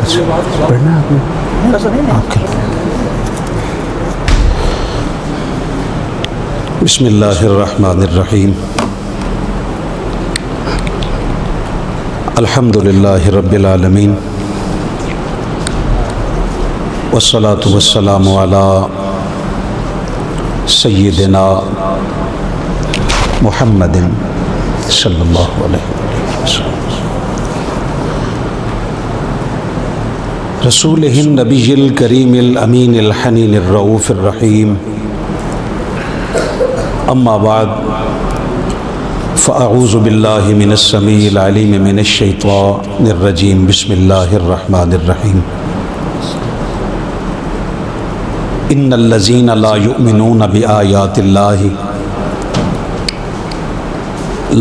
پڑھنا آپ نے آپ کے بسم اللہ الرحمن الرحیم الحمد للہ رب العالمین والصلاة والسلام علی سیدنا محمد صلی اللہ علیہ وسلم رسولہ النبی الکریم الامین الحنین الرؤوف الرحیم اما بعد فاعوذ باللہ من السمیع العلیم من الشیطان الرجیم بسم اللہ الرحمن الرحیم ان الذین لا یؤمنون بآیات اللہ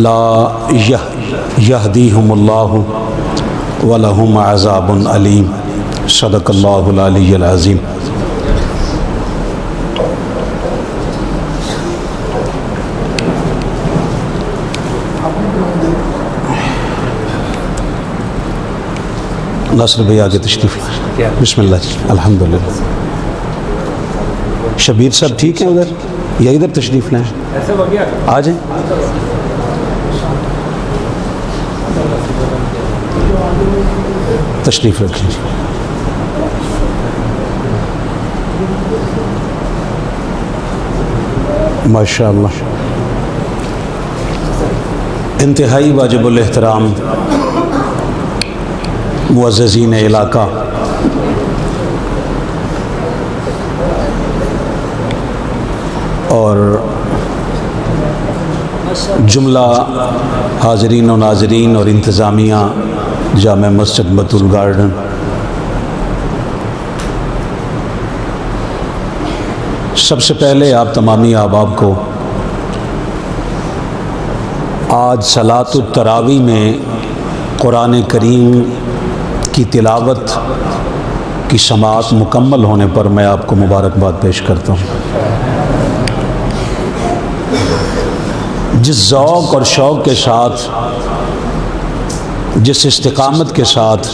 لا یہدیہم اللہ ولہم عذاب علیم صدق اللہ العلی العظیم۔ ناصر بھائی آگے تشریف لائیں۔ بسم اللہ جی الحمدللہ۔ شبیر صاحب ٹھیک ہیں ادھر یا ادھر تشریف لائیں؟ آ جائیں۔ تشریف رکھیں جی۔ ماشاء اللہ، انتہائی واجب الاحترام معززین علاقہ، اور جملہ حاضرین و ناظرین اور انتظامیہ جامع مسجد بطول گارڈن، سب سے پہلے آپ تمامی احباب کو آج صلاۃ التراویح میں قرآن کریم کی تلاوت کی سماعت مکمل ہونے پر میں آپ کو مبارکباد پیش کرتا ہوں۔ جس ذوق اور شوق کے ساتھ، جس استقامت کے ساتھ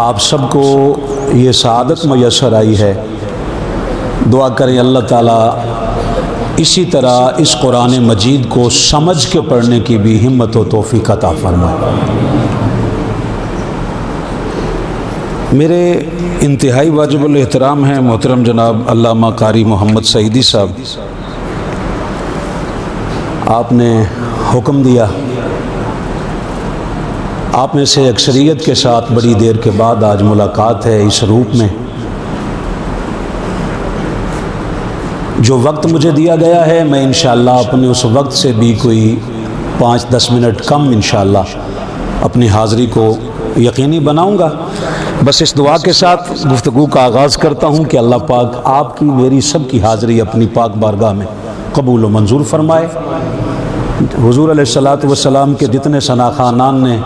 آپ سب کو یہ سعادت میسر آئی ہے، دعا کریں اللہ تعالیٰ اسی طرح اس قرآن مجید کو سمجھ کے پڑھنے کی بھی ہمت و توفیق عطا فرمائے۔ میرے انتہائی واجب الاحترام ہیں محترم جناب علامہ قاری محمد سعیدی صاحب، آپ نے حکم دیا، آپ میں سے اکثریت کے ساتھ بڑی دیر کے بعد آج ملاقات ہے اس روپ میں۔ جو وقت مجھے دیا گیا ہے میں انشاءاللہ اپنے اس وقت سے بھی کوئی 5-10 منٹ کم انشاءاللہ اپنی حاضری کو یقینی بناؤں گا۔ بس اس دعا کے ساتھ گفتگو کا آغاز کرتا ہوں کہ اللہ پاک آپ کی میری سب کی حاضری اپنی پاک بارگاہ میں قبول و منظور فرمائے۔ حضور علیہ الصلوۃ والسلام کے جتنے ثنا خانان نے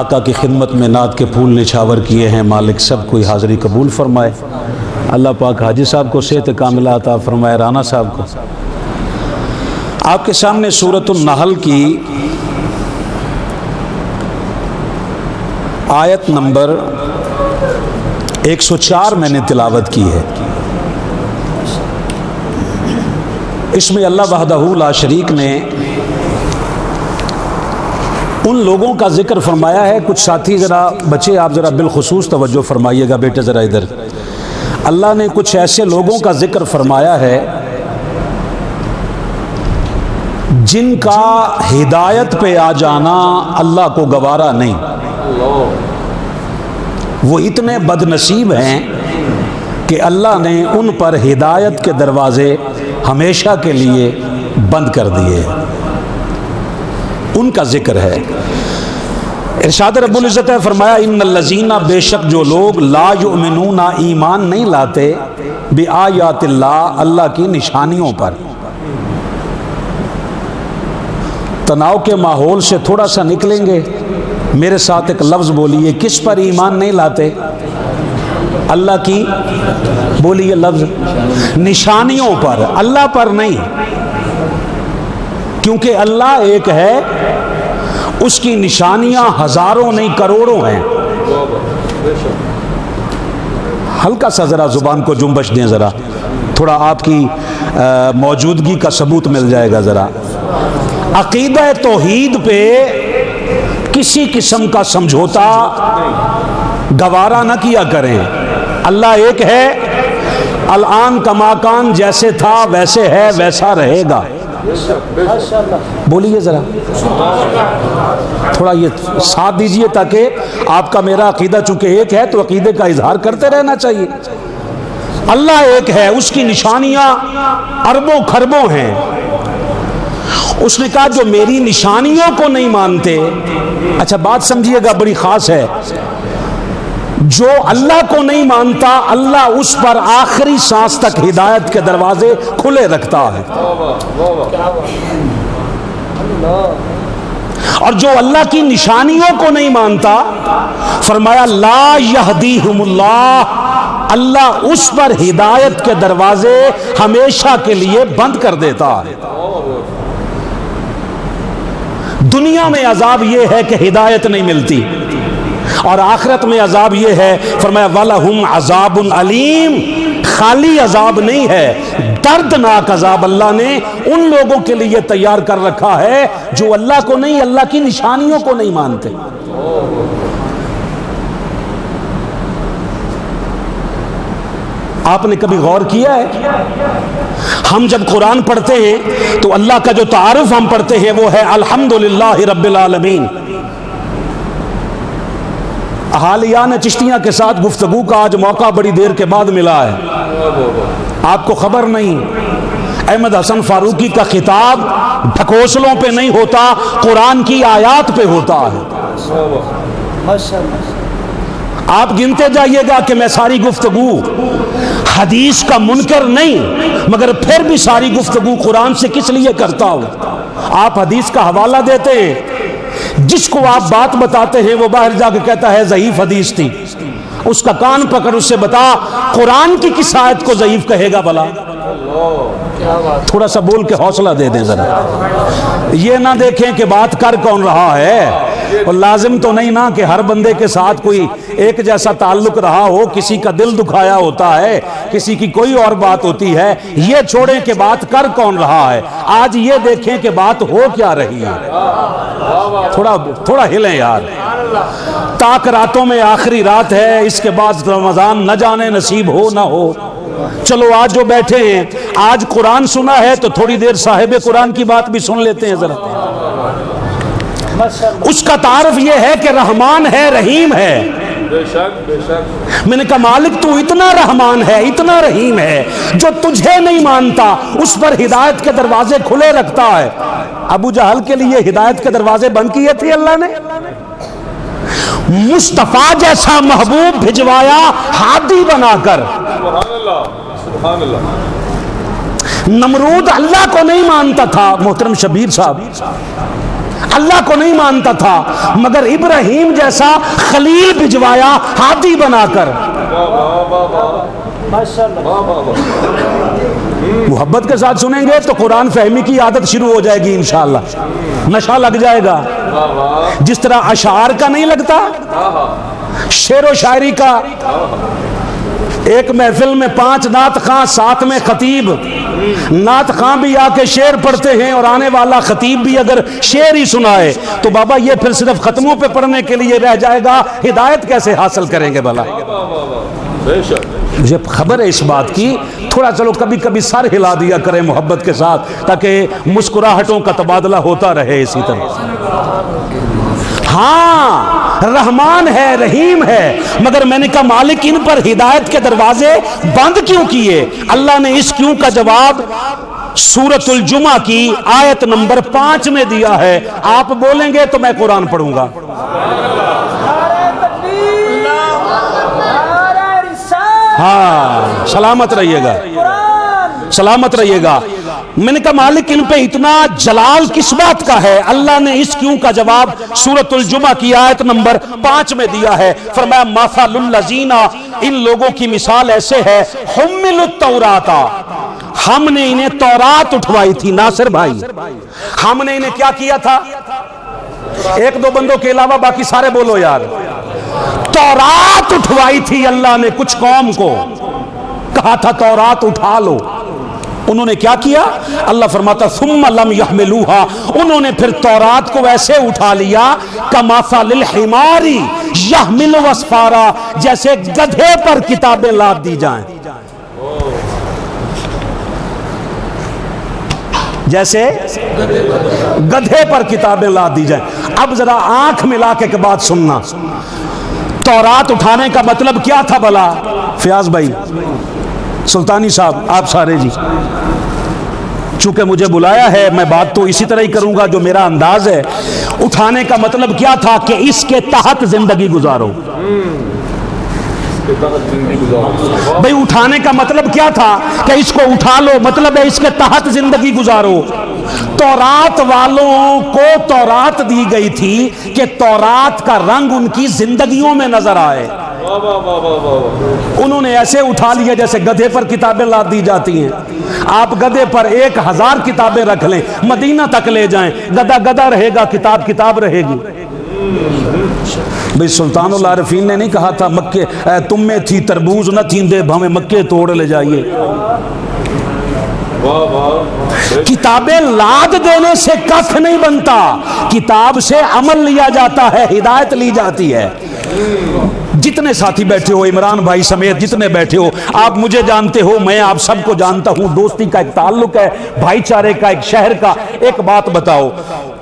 آقا کی خدمت میں نعت کے پھول نچھاور کیے ہیں، مالک سب کوئی حاضری قبول فرمائے۔ اللہ پاک حاجی صاحب کو صحت کاملہ عطا فرمائے، رانا صاحب کو۔ آپ کے سامنے سورۃ النحل کی آیت نمبر 104 میں نے تلاوت کی ہے۔ اس میں اللہ وحدہ لا شریک نے ان لوگوں کا ذکر فرمایا ہے۔ کچھ ساتھی ذرا بچے آپ ذرا بالخصوص توجہ فرمائیے گا، بیٹے ذرا ادھر۔ اللہ نے کچھ ایسے لوگوں کا ذکر فرمایا ہے جن کا ہدایت پہ آ جانا اللہ کو گوارا نہیں۔ وہ اتنے بد نصیب ہیں کہ اللہ نے ان پر ہدایت کے دروازے ہمیشہ کے لیے بند کر دیے۔ ان کا ذکر ہے۔ ارشاد رب العزت نے فرمایا ان الذین، بے شک جو لوگ لا یؤمنون، ایمان نہیں لاتے، بآیات اللہ، اللہ کی نشانیوں پر۔ تناؤ کے ماحول سے تھوڑا سا نکلیں گے، میرے ساتھ ایک لفظ بولیے، کس پر ایمان نہیں لاتے؟ اللہ کی بولیے لفظ، نشانیوں پر، اللہ پر نہیں، کیونکہ اللہ ایک ہے، اس کی نشانیاں ہزاروں نہیں کروڑوں ہیں. ہلکا سا ذرا زبان کو جنبش دیں، ذرا تھوڑا آپ کی موجودگی کا ثبوت مل جائے گا. ذرا عقیدہ توحید پہ کسی قسم کا سمجھوتا گوارا نہ کیا کریں. اللہ ایک ہے، الان کما کان، جیسے تھا ویسے ہے ویسا رہے گا. بولیے ذرا تھوڑا یہ ساتھ دیجئے تاکہ آپ کا میرا عقیدہ چونکہ ایک ہے تو عقیدے کا اظہار کرتے رہنا چاہیے. اللہ ایک ہے، اس کی نشانیاں اربوں کھربوں ہیں. اس نے کہا جو میری نشانیوں کو نہیں مانتے، اچھا بات سمجھیے گا بڑی خاص ہے، جو اللہ کو نہیں مانتا اللہ اس پر آخری سانس تک ہدایت کے دروازے کھلے رکھتا ہے. اور جو اللہ کی نشانیوں کو نہیں مانتا، فرمایا لا یہدیہم اللہ، اللہ اس پر ہدایت کے دروازے ہمیشہ کے لیے بند کر دیتا ہے. دنیا میں عذاب یہ ہے کہ ہدایت نہیں ملتی، اور آخرت میں عذاب یہ ہے، فرمایا وَلَهُمْ عَذَابٌ عَلِيمٌ، خالی عذاب نہیں ہے، دردناک عذاب اللہ نے ان لوگوں کے لیے تیار کر رکھا ہے جو اللہ کو نہیں، اللہ کی نشانیوں کو نہیں مانتے. آپ نے کبھی غور کیا ہے ہم جب قرآن پڑھتے ہیں تو اللہ کا جو تعارف ہم پڑھتے ہیں وہ ہے الحمدللہ رب العالمین. احالیان چشتیاں کے ساتھ گفتگو کا آج موقع بڑی دیر کے بعد ملا ہے. آپ کو خبر نہیں، احمد حسن فاروقی کا خطاب ڈھکوسلوں پہ نہیں ہوتا، قرآن کی آیات پہ ہوتا ہے. آپ گنتے جائیے گا کہ میں ساری گفتگو حدیث کا منکر نہیں، مگر پھر بھی ساری گفتگو قرآن سے کس لیے کرتا ہوں. آپ حدیث کا حوالہ دیتے ہیں، جس کو آپ بات بتاتے ہیں وہ باہر جا کے کہتا ہے ضعیف حدیث تھی. اس کا کان پکڑ اس سے بتا قرآن کی کس آیت کو ضعیف کہے گا بھلا. تھوڑا سا بول کے حوصلہ دے دیں ذرا. یہ نہ دیکھیں کہ بات کر کون رہا ہے، اور لازم تو نہیں نا کہ ہر بندے کے ساتھ کوئی ایک جیسا تعلق رہا ہو. کسی کا دل دکھایا ہوتا ہے، کسی کی کوئی اور بات ہوتی ہے. یہ چھوڑیں کہ بات کر کون رہا ہے، آج یہ دیکھیں کہ بات ہو کیا رہی ہے. تھوڑا ہلیں یار. تاک راتوں میں آخری رات ہے، اس کے بعد رمضان نہ جانے نصیب ہو نہ ہو. چلو آج جو بیٹھے ہیں، آج قرآن سنا ہے تو تھوڑی دیر صاحب قرآن کی بات بھی سن لیتے ہیں ذرا. اس کا تعارف یہ ہے کہ رحمان ہے، رحیم ہے. میں نے کہا مالک تو اتنا رحمان ہے، اتنا رحیم ہے، جو تجھے نہیں مانتا اس پر ہدایت کے دروازے کھلے رکھتا ہے. ابو جہل کے لیے ہدایت کے دروازے بند کیے تھے اللہ نے. مصطفیٰ جیسا محبوب بھجوایا ہادی بنا کر. نمرود اللہ کو نہیں مانتا تھا، محترم شبیر صاحب اللہ کو نہیں مانتا تھا، مگر ابراہیم جیسا خلیل بھجوایا ہادی بنا کر. محبت کے ساتھ سنیں گے تو قرآن فہمی کی عادت شروع ہو جائے گی انشاءاللہ. نشہ لگ جائے گا، جس طرح اشعار کا نہیں لگتا، شعر و شاعری کا. ایک محفل میں 5 نعت خواں، ساتھ میں خطیب. نعت خواں بھی آ کے شعر پڑھتے ہیں اور آنے والا خطیب بھی اگر شعر ہی سنائے تو بابا یہ پھر صرف ختموں پہ پڑھنے کے لیے رہ جائے گا. ہدایت کیسے حاصل کریں گے بھلا؟ مجھے خبر ہے اس بات کی. تھوڑا چلو کبھی کبھی سر ہلا دیا کریں محبت کے ساتھ تاکہ مسکراہٹوں کا تبادلہ ہوتا رہے اسی طرح. ہاں رحمان ہے، رحیم ہے، مگر میں نے کہا مالک ان پر ہدایت کے دروازے بند کیوں کیے؟ اللہ نے اس کیوں کا جواب سورۃ الجمعہ کی آیت نمبر 5 میں دیا ہے. آپ بولیں گے تو میں قرآن پڑھوں گا. ہاں سلامت رہیے گا، سلامت رہیے گا. میں نے کہا مالک ان پہ اتنا جلال کس بات کا ہے؟ اللہ نے اس کیوں کا جواب سورۃ الجمعہ کی آیت نمبر 5 میں دیا ہے. فرمایا مثل الذین، ان لوگوں کی مثال ایسے ہے، حملوا التوراۃ، ہم نے انہیں تورات اٹھوائی تھی. ناصر بھائی ہم نے انہیں کیا کیا تھا؟ ایک دو بندوں کے علاوہ باقی سارے بولو یار. تورات اٹھوائی تھی اللہ نے کچھ قوم کو, کہا تھا تورات اٹھا لو, انہوں نے کیا کیا؟ اللہ فرماتا ثم لم يحملوها, انہوں نے پھر تورات کو ایسے اٹھا لیا کمثل الحمار يحمل اسفارا, جیسے گدھے پر کتابیں لاد دی جائیں, جیسے گدھے پر کتابیں لاد دی جائیں. اب ذرا آنکھ ملا کے بات سننا, تورات اٹھانے کا مطلب کیا تھا بھلا؟ فیاض بھائی, سلطانی صاحب, آپ سارے جی, چونکہ مجھے بلایا ہے میں بات تو اسی طرح ہی کروں گا جو میرا انداز ہے. اٹھانے کا مطلب کیا تھا کہ اس کے تحت زندگی گزارو. بھئی اٹھانے کا مطلب کیا تھا کہ اس کو اٹھا لو, مطلب ہے اس کے تحت زندگی گزارو. تورات والوں کو تورات دی گئی تھی کہ تورات کا رنگ ان کی زندگیوں میں نظر آئے. انہوں نے ایسے اٹھا لیا جیسے گدھے پر کتابیں لاد دی جاتی ہیں. آپ گدھے پر 1000 کتابیں رکھ لیں, مدینہ تک لے جائیں, گدھا گدھا رہے گا, کتاب کتاب رہے گی. بھئی سلطان العارفین نے نہیں کہا تھا مکے تم میں تھی تربوز نہ تھی دے ہمیں مکے توڑ لے جائیے. کتابیں لاد دینے سے کف نہیں بنتا, کتاب سے عمل لیا جاتا ہے, ہدایت لی جاتی ہے. جتنے ساتھی بیٹھے ہو, عمران بھائی سمیت جتنے بیٹھے ہو, آپ مجھے جانتے ہو, میں آپ سب کو جانتا ہوں, دوستی کا ایک تعلق ہے, بھائی چارے کا, ایک شہر کا. ایک بات بتاؤ,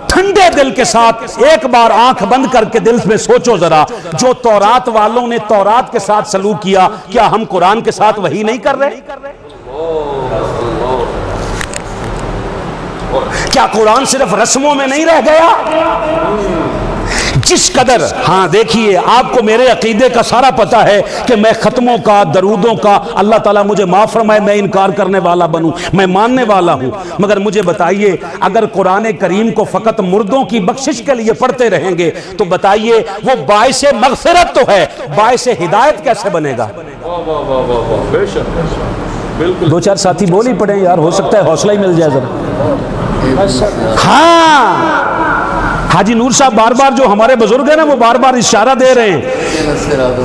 ٹھنڈے دل کے ساتھ ایک بار آنکھ بند کر کے دل میں سوچو ذرا, جو تورات والوں نے تورات کے ساتھ سلوک کیا, کیا ہم قرآن کے ساتھ وہی نہیں کر رہے؟ کیا قرآن صرف رسموں میں نہیں رہ گیا؟ جس قدر, ہاں دیکھیے آپ کو میرے عقیدے کا سارا پتہ ہے کہ میں ختموں کا, درودوں کا, اللہ تعالیٰ مجھے معاف فرمائے میں انکار کرنے والا بنوں, میں ماننے والا ہوں. مگر مجھے بتائیے اگر قرآن کریم کو فقط مردوں کی بخشش کے لیے پڑھتے رہیں گے تو بتائیے وہ باعث مغفرت تو ہے, باعث ہدایت کیسے بنے گا؟ 2-4 ساتھی بول ہی پڑے یار, ہو سکتا ہے حوصلہ ہی مل جائے ذرا. ہاں حاجی نور صاحب بار بار جو ہمارے بزرگ ہیں نا وہ بار بار اشارہ دے رہے ہیں,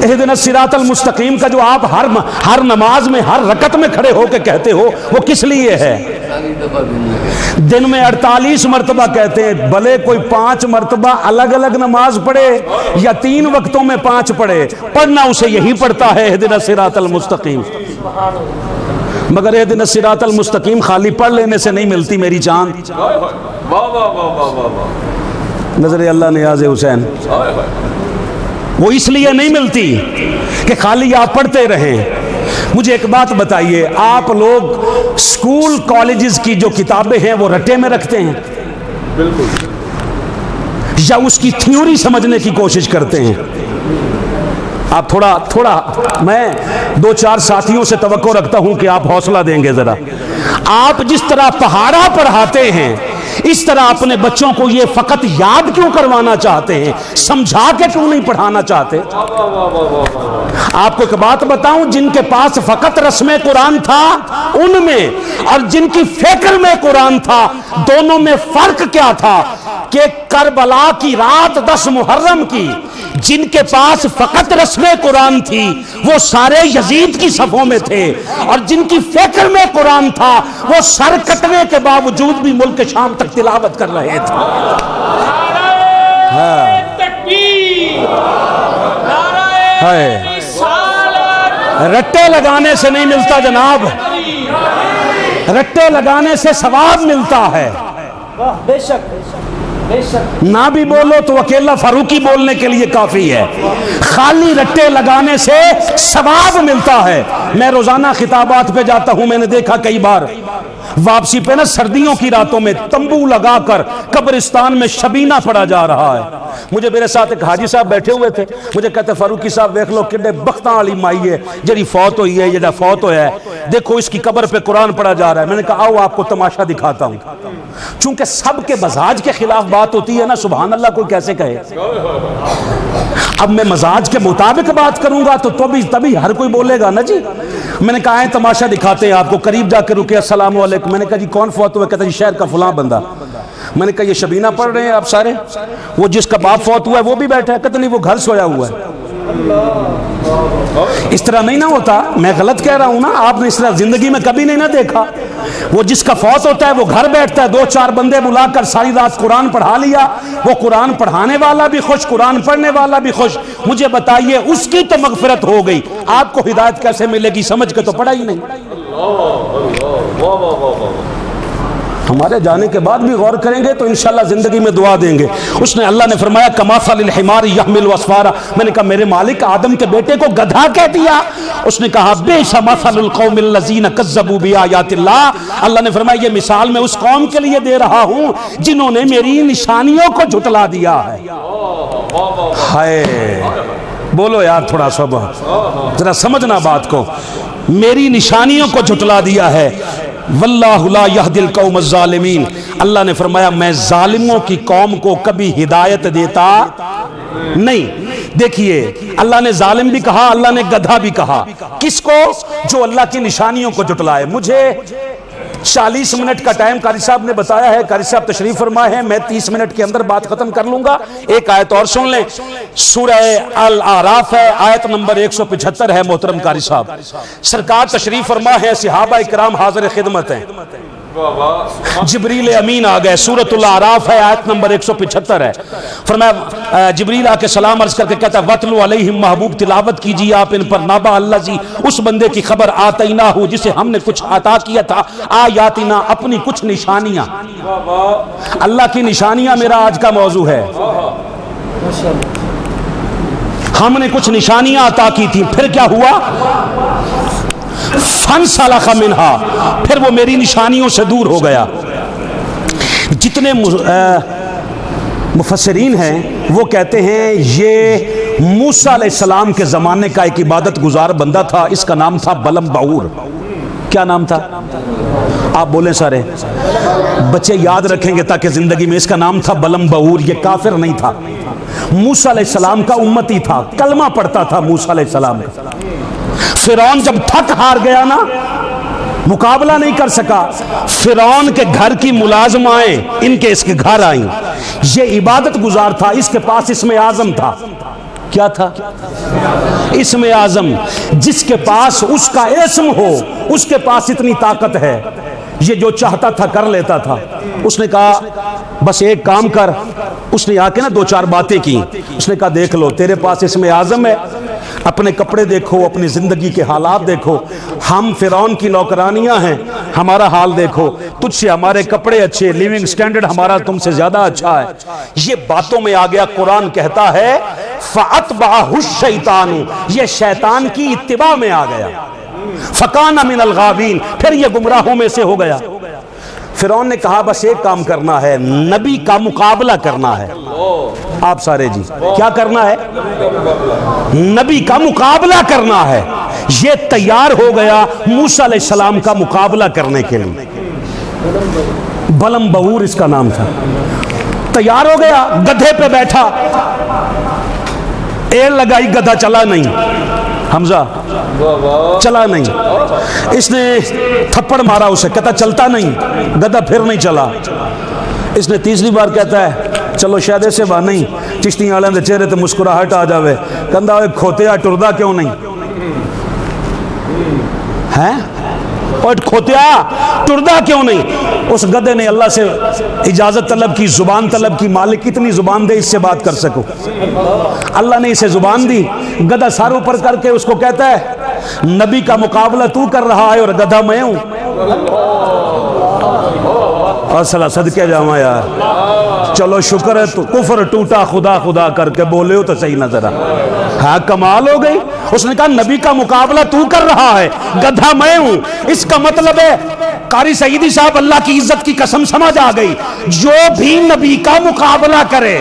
اہدنا الصراط المستقیم کا جو آپ ہر نماز میں ہر رکعت میں کھڑے ہو کے کہتے ہو, وہ کس لیے ہے؟ دن میں 48 مرتبہ کہتے ہیں, بھلے کوئی 5 مرتبہ الگ الگ نماز پڑھے یا 3 وقتوں میں 5 پڑھے, پڑھنا اسے یہی پڑتا ہے اہدنا الصراط المستقیم. مگر اہدنا الصراط المستقیم خالی پڑھ لینے سے نہیں ملتی میری چاند. نظر اللہ نیاز حسین, وہ اس لیے نہیں ملتی کہ خالی آپ پڑھتے رہیں. مجھے ایک بات بتائیے, آپ لوگ سکول کالجز کی جو کتابیں ہیں وہ رٹے میں رکھتے ہیں یا اس کی تھیوری سمجھنے کی کوشش کرتے ہیں؟ آپ تھوڑا میں 2-4 ساتھیوں سے توقع رکھتا ہوں کہ آپ حوصلہ دیں گے ذرا. آپ جس طرح پہاڑا پڑھاتے ہیں اس طرح اپنے بچوں کو یہ فقط یاد کیوں کروانا چاہتے ہیں, سمجھا کے کیوں نہیں پڑھانا چاہتے؟ آپ کو ایک بات بتاؤں, جن کے پاس فقط رسم قرآن تھا ان میں اور جن کی فکر میں قرآن تھا, دونوں میں فرق کیا تھا کہ کربلا کی رات 10 محرم کی جن کے پاس فقط رسم قرآن تھی وہ سارے یزید کی صفوں میں تھے, اور جن کی فکر میں قرآن تھا وہ سر کٹنے کے باوجود بھی ملک شام تک تلاوت کر رہے تھے. رٹے لگانے سے نہیں ملتا جناب, رٹے لگانے سے ثواب ملتا ہے. بے شک نہ بھی بولو تو اکیلا فاروقی بولنے کے لیے کافی ہے, خالی رٹے لگانے سے ثواب ملتا ہے. میں روزانہ خطابات پہ جاتا ہوں, میں نے دیکھا کئی بار واپسی پہ نا سردیوں کی راتوں میں تمبو لگا کر قبرستان میں شبینہ پڑا جا رہا ہے. مجھے میرے ساتھ ایک حاجی صاحب بیٹھے ہوئے تھے, مجھے کہتے فاروقی صاحب دیکھ لو کنے بختاں والی مائی ہے جڑی فوت ہوئی ہے, جڑا فوت ہویا ہے, دیکھو اس کی قبر پہ قرآن پڑھا جا رہا ہے. میں نے کہا آؤ آپ کو تماشا دکھاتا ہوں. چونکہ سب کے مزاج کے خلاف بات ہوتی ہے نا, سبحان اللہ کوئی کیسے کہے. اب میں مزاج کے مطابق بات کروں گا تو تبھی ہر کوئی بولے گا نا جی. میں نے کہا آئیں تماشا دکھاتے ہیں آپ کو. قریب جا کے رکے, السلام علیکم. میں نے کہا جی کون فوت ہوا؟ کہتا جی شہر کا فلاں بندہ. میں نے کہا یہ شبینہ پڑھ رہے ہیں آپ سارے؟ وہ جس کا باپ فوت ہوا ہے وہ بھی بیٹھا ہے؟ کہتا نہیں وہ گھر سویا ہوا ہے. اس طرح نہیں نہ ہوتا. میں غلط کہہ رہا ہوں نا؟ آپ نے اس طرح زندگی میں کبھی نہیں نہ دیکھا. وہ جس کا فوت ہوتا ہے وہ گھر بیٹھتا ہے, 2-4 بندے بلا کر ساری رات قرآن پڑھا لیا. وہ قرآن پڑھانے والا بھی خوش, قرآن پڑھنے والا بھی خوش. مجھے بتائیے اس کی تو مغفرت ہو گئی, آپ کو ہدایت کیسے ملے گی؟ سمجھ کے تو پڑھا ہی نہیں. ہمارے جانے کے بعد بھی غور کریں گے تو انشاءاللہ زندگی میں دعا دیں گے. اس نے, اللہ نے فرمایا کماثل الحمار یحمل اسفارا. میں نے کہا میرے مالک, آدم کے بیٹے کو گدھا کہہ دیا؟ اس نے کہا بئس مثل القوم الذین کذبوا بآیات اللہ. اللہ نے فرمایا یہ مثال میں اس قوم کے لیے دے رہا ہوں جنہوں نے میری نشانیوں کو جھٹلا دیا ہے. ہائے بولو یار تھوڑا سا, ذرا سمجھنا بات کو. میری نشانیوں کو جھٹلا دیا ہے. واللہ لا یہدی القوم الظالمین. اللہ نے فرمایا میں ظالموں کی قوم کو کبھی ہدایت دیتا نہیں. دیکھیے اللہ نے ظالم بھی کہا, اللہ نے گدھا بھی کہا. کس کو؟ جو اللہ کی نشانیوں کو جھٹلائے. مجھے 40 منٹ کا ٹائم قاری صاحب نے بتایا ہے, قاری صاحب تشریف فرما ہے. میں 30 منٹ کے اندر بات ختم کر لوں گا. ایک آیت اور سن لیں, سورہ الاعراف ہے, آیت نمبر 175 ہے. محترم قاری صاحب سرکار تشریف فرما ہے, صحابہ اکرام حاضر خدمت ہیں. جبریل امین آ گئے. سورۃ الاعراف ہے, آیت نمبر 175 ہے. فرمایا جبریل آ کے سلام عرض کر کے کہتا ہے وَاتْلُ عَلَيْهِمْ, محبوب تلاوت کیجیے آپ ان پر, نَبَأَ الَّذِی, اس بندے کی خبر, آتَيْنَاہُ, جسے ہم نے کچھ عطا کیا تھا, آیاتنا, اپنی کچھ نشانیاں. اللہ کی نشانیاں میرا آج کا موضوع ہے. ہم نے کچھ نشانیاں عطا کی تھی, پھر کیا ہوا؟ فَانْسَلَخَ مِنْهَا, پھر وہ میری نشانیوں سے دور ہو گیا. جتنے مفسرین ہیں وہ کہتے ہیں یہ موسیٰ علیہ السلام کے زمانے کا ایک عبادت گزار بندہ تھا. اس کا نام تھا بلم بعور. کیا نام تھا؟ آپ بولیں سارے بچے یاد رکھیں گے تاکہ زندگی میں. اس کا نام تھا بلم بعور. یہ کافر نہیں تھا, موسیٰ علیہ السلام کا امتی تھا, کلمہ پڑھتا تھا موسیٰ علیہ السلام کا. فرعون جب تھک ہار گیا نا, مقابلہ نہیں کر سکا, فرعون کے گھر کی ملازمائیں ان کے اس کے گھر آئیں. یہ عبادت گزار تھا, اس کے پاس اسم اعظم تھا. کیا تھا؟ اسم اعظم. جس کے پاس اس کا اسم ہو اس کے پاس اتنی طاقت ہے, یہ جو چاہتا تھا کر لیتا تھا. اس نے کہا بس ایک کام کر. اس نے آ کے نا 2-4 باتیں کی. اس نے کہا دیکھ لو, تیرے پاس اسم اعظم ہے, اپنے کپڑے دیکھو, اپنی زندگی کے حالات دیکھو. ہم فرعون کی نوکرانیاں ہیں, ہمارا حال دیکھو. تجھ سے ہمارے کپڑے اچھے, لیونگ سٹینڈرڈ ہمارا تم سے زیادہ اچھا ہے. یہ باتوں میں آ گیا. قرآن کہتا ہے فَأَتْبَعَهُ الشَّيْطَانُ, یہ شیطان کی اتباع میں آ گیا. فَكَانَ مِنَ الْغَاوِينَ, پھر یہ گمراہوں میں سے ہو گیا. فرعون نے کہا بس ایک کام کرنا ہے, نبی کا مقابلہ کرنا ہے. آپ سارے جی کیا کرنا ہے؟ نبی کا مقابلہ کرنا ہے. یہ تیار ہو گیا موسیٰ علیہ السلام کا مقابلہ کرنے کے لیے. بلم بعور اس کا نام تھا. تیار ہو گیا, گدھے پہ بیٹھا, ایل لگائی, گدھا چلا نہیں. حمزہ چلا نہیں. اس نے تھپڑ مارا اسے, کہتا چلتا نہیں. گدھا پھر نہیں چلا. اس نے تیسری بار کہتا ہے چلو شاید ایسے بات نہیں, چشتی والے دے چہرے تے مسکراہٹ آ جاوے. کہندا اوے کھوتیا ٹردا کیوں نہیں ہے؟ اور کھوتیا ٹردا کیوں نہیں؟ اس گدھے نے اللہ سے اجازت طلب کی, زبان طلب کی, مالک کتنی زبان دے اس سے بات کر سکو. اللہ نے اسے زبان دی. گدھا سر اوپر کر کے اس کو کہتا ہے نبی کا مقابلہ تو کر رہا ہے اور گدھا میں ہوں. اور صلاح صدقے جاواں یار, چلو شکر ہے تو کفر ٹوٹا, خدا خدا کر کے بولے ہو تو صحیح نظر آ. ہاں کمال ہو گئی. اس نے کہا نبی کا مقابلہ تو کر رہا ہے, گدھا میں ہوں. اس کا مطلب ہے قاری سعیدی صاحب اللہ کی عزت کی قسم سمجھ آ گئی, جو بھی نبی کا مقابلہ کرے.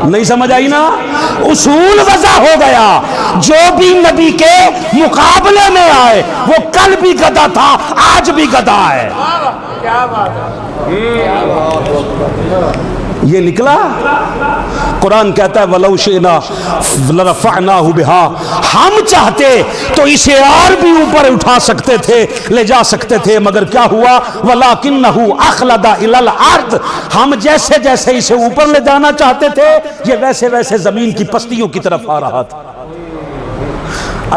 نہیں سمجھ آئی نا؟ اصول وضع ہو گیا. جو بھی نبی کے مقابلے میں آئے وہ کل بھی گدھا تھا, آج بھی گدھا ہے. یہ نکلا. قرآن کہتا ہے وَلَوْ شِئْنَا لَرَفَعْنَاهُ بِهَا, ہم چاہتے تو اسے اور بھی اوپر اٹھا سکتے تھے, لے جا سکتے تھے, مگر کیا ہوا وَلَكِنَّهُ أَخْلَدَ إِلَى الْأَرْضِ, ہم جیسے جیسے اسے اوپر لے جانا چاہتے تھے یہ ویسے ویسے زمین کی پستیوں کی طرف آ رہا تھا.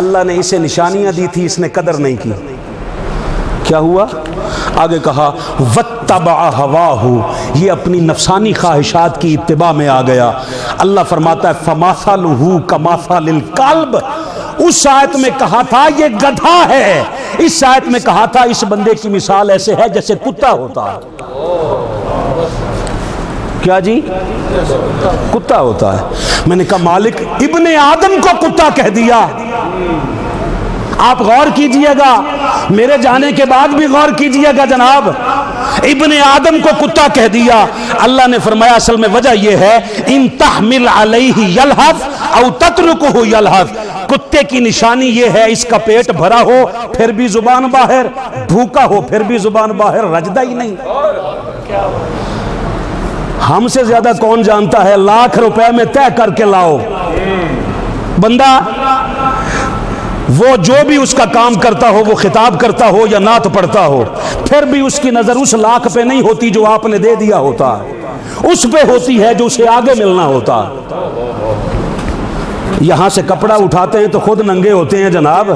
اللہ نے اسے نشانیاں دی تھی, اس نے قدر نہیں کی. کیا ہوا آگے کہا وَاتَّبَعَ هَوَاهُ, یہ اپنی نفسانی خواہشات کی اتباع میں آ گیا. اللہ فرماتا ہے فَمَثَلُهُ كَمَثَلِ الْكَلْبِ, اس آیت میں کہا تھا یہ گدھا ہے, اس آیت میں کہا تھا اس بندے کی مثال ایسے ہے جیسے کتا ہوتا ہے. کیا جی کتا ہوتا ہے. میں نے کہا مالک ابن آدم کو کتا کہہ دیا. آپ غور کیجئے گا, میرے جانے کے بعد بھی غور کیجئے گا جناب, ابن آدم کو کتا کہہ دیا. اللہ نے فرمایا اصل میں وجہ یہ ہے ان تحمل علیہ یلہث او تترکہ یلہث, کتے کی نشانی یہ ہے اس کا پیٹ بھرا ہو پھر بھی زبان باہر, بھوکا ہو پھر بھی زبان باہر, رجدہ ہی نہیں. ہم سے زیادہ کون جانتا ہے, لاکھ روپے میں طے کر کے لاؤ بندہ, وہ جو بھی اس کا کام کرتا ہو, وہ خطاب کرتا ہو یا نعت پڑھتا ہو, پھر بھی اس کی نظر اس لاکھ پہ نہیں ہوتی جو آپ نے دے دیا ہوتا, اس پہ ہوتی ہے جو اسے آگے ملنا ہوتا. یہاں سے کپڑا اٹھاتے ہیں تو خود ننگے ہوتے ہیں جناب,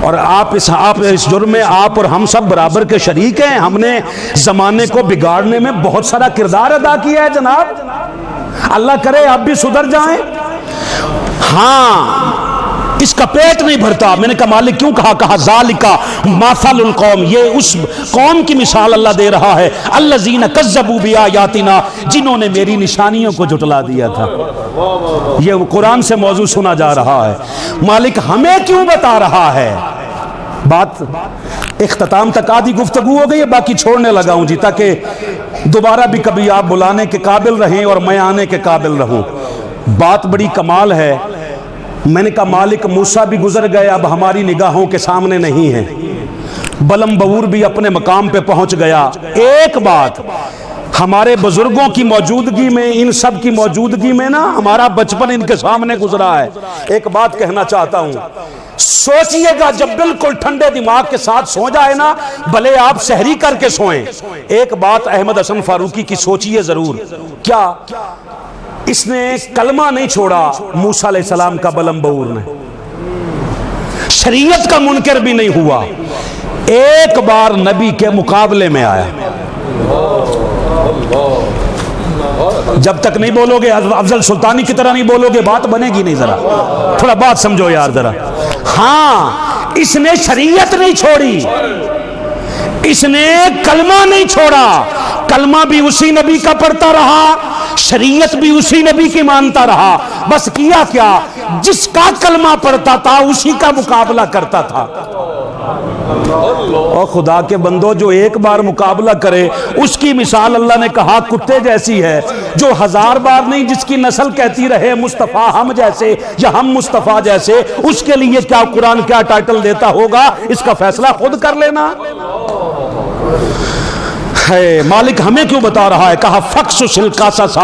اور آپ اس جرم میں آپ اور ہم سب برابر کے شریک ہیں. ہم نے زمانے کو بگاڑنے میں بہت سارا کردار ادا کیا ہے جناب, اللہ کرے آپ بھی سدھر جائیں. ہاں اس کا پیٹ نہیں بھرتا. میں نے کہا مالک کیوں کہا ذالک مثل القوم, یہ اس قوم کی مثال اللہ دے رہا ہے الذین کذبوا بآیاتنا, جنہوں نے میری نشانیوں کو جھٹلا دیا تھا. یہ قرآن سے موضوع سنا جا رہا ہے. مالک ہمیں کیوں بتا رہا ہے؟ بات اختتام تک آدھی گفتگو ہو گئی ہے, باقی چھوڑنے لگا ہوں جی, تاکہ دوبارہ بھی کبھی آپ بلانے کے قابل رہیں اور میں آنے کے قابل رہوں. بات بڑی کمال ہے. میں نے کہا مالک موسیٰ بھی گزر گئے, اب ہماری نگاہوں کے سامنے نہیں ہیں. بلم بور بھی اپنے مقام پہ پہنچ گیا. ایک بات, ہمارے بزرگوں کی موجودگی میں, ان سب کی موجودگی میں نا ہمارا بچپن ان کے سامنے گزرا ہے. ایک بات کہنا چاہتا ہوں, سوچئے گا جب بالکل ٹھنڈے دماغ کے ساتھ سو جائے نا, بھلے آپ سحری کر کے سوئیں, ایک بات احمد حسن فاروقی کی سوچئے ضرور. کیا اس نے کلمہ نہیں چھوڑا موسیٰ علیہ السلام کا بلم بور نے, شریعت کا منکر بھی نہیں ہوا, ایک بار نبی کے مقابلے میں آیا. جب تک نہیں بولو گے افضل سلطانی کی طرح نہیں بولو گے بات بنے گی نہیں. ذرا تھوڑا بات سمجھو یار ذرا. ہاں اس نے شریعت نہیں چھوڑی, اس نے کلمہ نہیں چھوڑا, کلمہ بھی اسی نبی کا پڑھتا رہا, شریعت بھی اسی نبی کی مانتا رہا. بس کیا کیا, جس کا کلمہ پڑھتا تھا اسی کا مقابلہ کرتا تھا. اور خدا کے بندو, جو ایک بار مقابلہ کرے اس کی مثال اللہ نے کہا کتے جیسی ہے, جو 1000 بار نہیں جس کی نسل کہتی رہے مصطفیٰ ہم جیسے یا ہم مصطفیٰ جیسے, اس کے لیے کیا قرآن کیا ٹائٹل دیتا ہوگا اس کا فیصلہ خود کر لینا ہے. مالک ہمیں کیوں بتا رہا ہے؟ کہا فقصص القصص,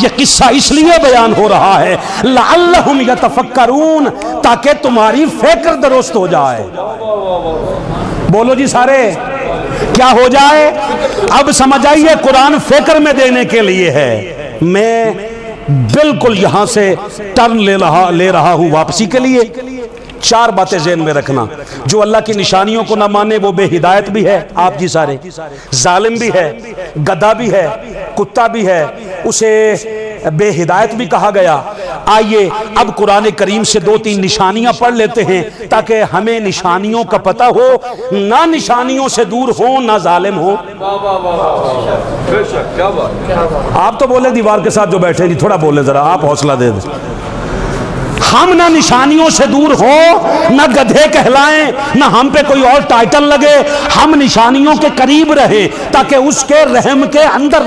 یہ قصہ اس لیے بیان ہو رہا ہے لعلہم یتفکرون, تاکہ تمہاری فکر درست ہو جائے. بولو جی سارے, کیا ہو جائے؟ اب سمجھ آئیے قرآن فکر میں دینے کے لیے ہے. میں بالکل یہاں سے ٹرن لے رہا ہوں واپسی کے لیے. 4 باتیں ذہن میں رکھنا. جو اللہ کی نشانیوں کو نہ مانے وہ بے ہدایت بھی ہے, آپ جی سارے, ظالم بھی ہے, گدھا بھی ہے, کتا بھی ہے, اسے بے ہدایت بھی کہا گیا. آئیے اب قرآن کریم سے 2-3 نشانیاں پڑھ لیتے ہیں تاکہ ہمیں نشانیوں کا پتہ ہو, نہ نشانیوں سے دور ہوں نہ ظالم ہوں. آپ تو بولے دیوار کے ساتھ جو بیٹھے جی, تھوڑا بولے ذرا, آپ حوصلہ دے دیں. ہم نہ نشانیوں سے دور ہو, نہ گدھے کہلائیں, نہ ہم پہ کوئی اور ٹائٹل لگے, ہم نشانیوں کے قریب رہیں تاکہ اس کے رحم کے اندر